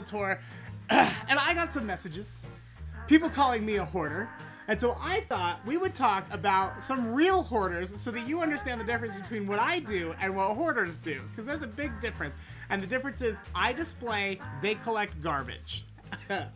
tour, and I got some messages, people calling me a hoarder, and so I thought we would talk about some real hoarders so that you understand the difference between what I do and what hoarders do, because there's a big difference, and the difference is I display, they collect garbage.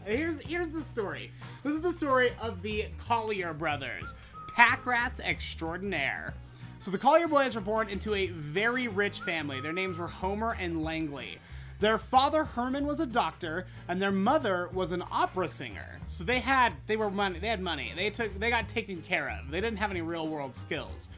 Here's the story. This is the story of the Collyer brothers, packrats extraordinaire. So the Collyer boys were born into a very rich family. Their names were Homer and Langly. Their father Herman was a doctor, and their mother was an opera singer. So they had money. They got taken care of. They didn't have any real world skills.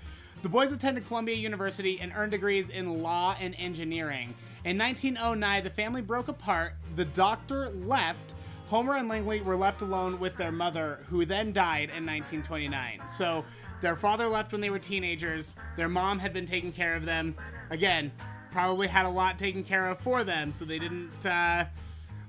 The boys attended Columbia University and earned degrees in law and engineering. In 1909, the family broke apart. The doctor left. Homer and Langley were left alone with their mother, who then died in 1929. So their father left when they were teenagers. Their mom had been taking care of them. Again, probably had a lot taken care of for them, so they didn't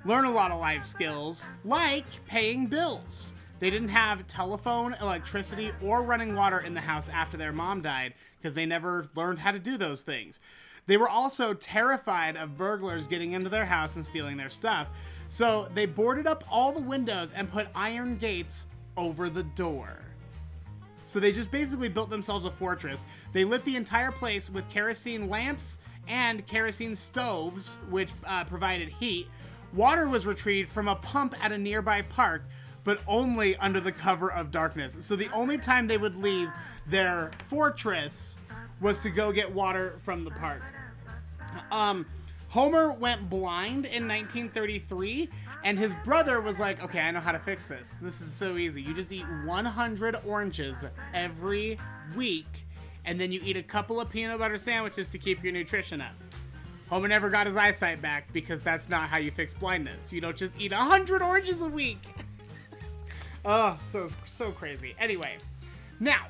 learn a lot of life skills, like paying bills. They didn't have telephone, electricity, or running water in the house after their mom died, because they never learned how to do those things. They were also terrified of burglars getting into their house and stealing their stuff, so they boarded up all the windows and put iron gates over the door. So they just basically built themselves a fortress. They lit the entire place with kerosene lamps and kerosene stoves, which provided heat. Water was retrieved from a pump at a nearby park, but only under the cover of darkness. So the only time they would leave their fortress was to go get water from the park. Homer went blind in 1933, and his brother was like, okay, I know how to fix this. This is so easy. You just eat 100 oranges every week, and then you eat a couple of peanut butter sandwiches to keep your nutrition up. Homer never got his eyesight back because that's not how you fix blindness. You don't just eat 100 oranges a week. Oh, so crazy. Anyway, now,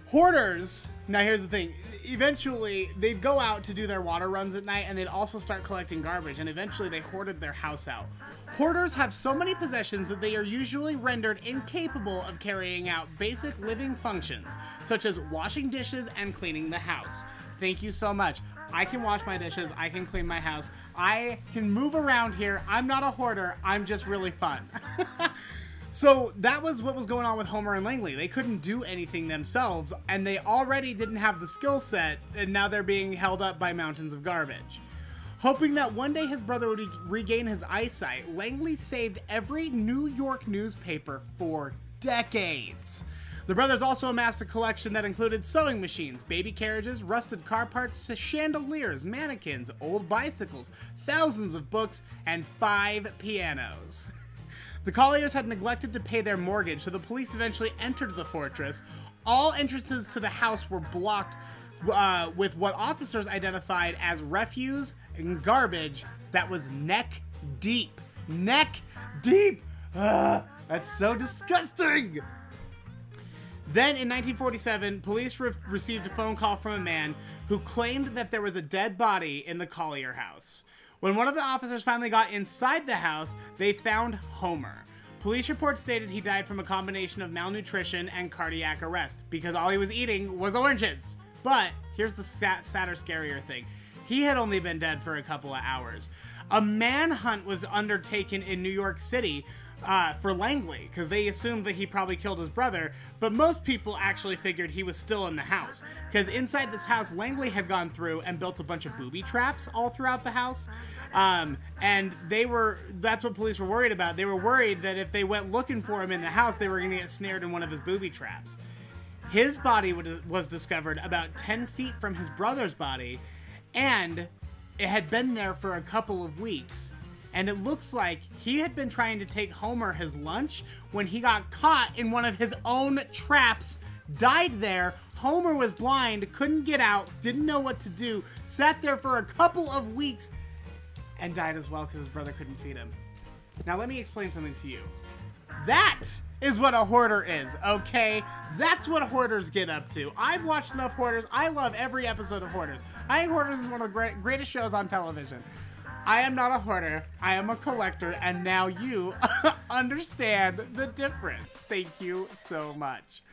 hoarders, now here's the thing. Eventually, they'd go out to do their water runs at night, and they'd also start collecting garbage, and eventually they hoarded their house out. Hoarders have so many possessions that they are usually rendered incapable of carrying out basic living functions, such as washing dishes and cleaning the house. Thank you so much. I can wash my dishes, I can clean my house, I can move around here. I'm not a hoarder, I'm just really fun. So that was what was going on with Homer and Langley. They couldn't do anything themselves, and they already didn't have the skill set, and now they're being held up by mountains of garbage. Hoping that one day his brother would regain his eyesight, Langley saved every New York newspaper for decades. The brothers also amassed a collection that included sewing machines, baby carriages, rusted car parts, chandeliers, mannequins, old bicycles, thousands of books, and 5 pianos. The Colliers had neglected to pay their mortgage, so the police eventually entered the fortress. All entrances to the house were blocked with what officers identified as refuse and garbage that was neck deep. Neck deep! That's so disgusting! Then in 1947, police received a phone call from a man who claimed that there was a dead body in the Collyer house. When one of the officers finally got inside the house, they found Homer. Police reports stated he died from a combination of malnutrition and cardiac arrest because all he was eating was oranges. But here's the sadder, scarier thing. He had only been dead for a couple of hours. A manhunt was undertaken in New York City for Langley, because they assumed that he probably killed his brother, but most people actually figured he was still in the house, because inside this house, Langley had gone through and built a bunch of booby traps all throughout the house, and that's what police were worried about. They were worried that if they went looking for him in the house, they were going to get snared in one of his booby traps. His body was discovered about 10 feet from his brother's body, and it had been there for a couple of weeks. And it looks like he had been trying to take Homer his lunch when he got caught in one of his own traps, died there. Homer was blind, couldn't get out, didn't know what to do, sat there for a couple of weeks, and died as well because his brother couldn't feed him. Now let me explain something to you. That is what a hoarder is, okay? That's what hoarders get up to. I've watched enough Hoarders. I love every episode of Hoarders. I think Hoarders is one of the greatest shows on television. I am not a hoarder, I am a collector, and now you understand the difference. Thank you so much.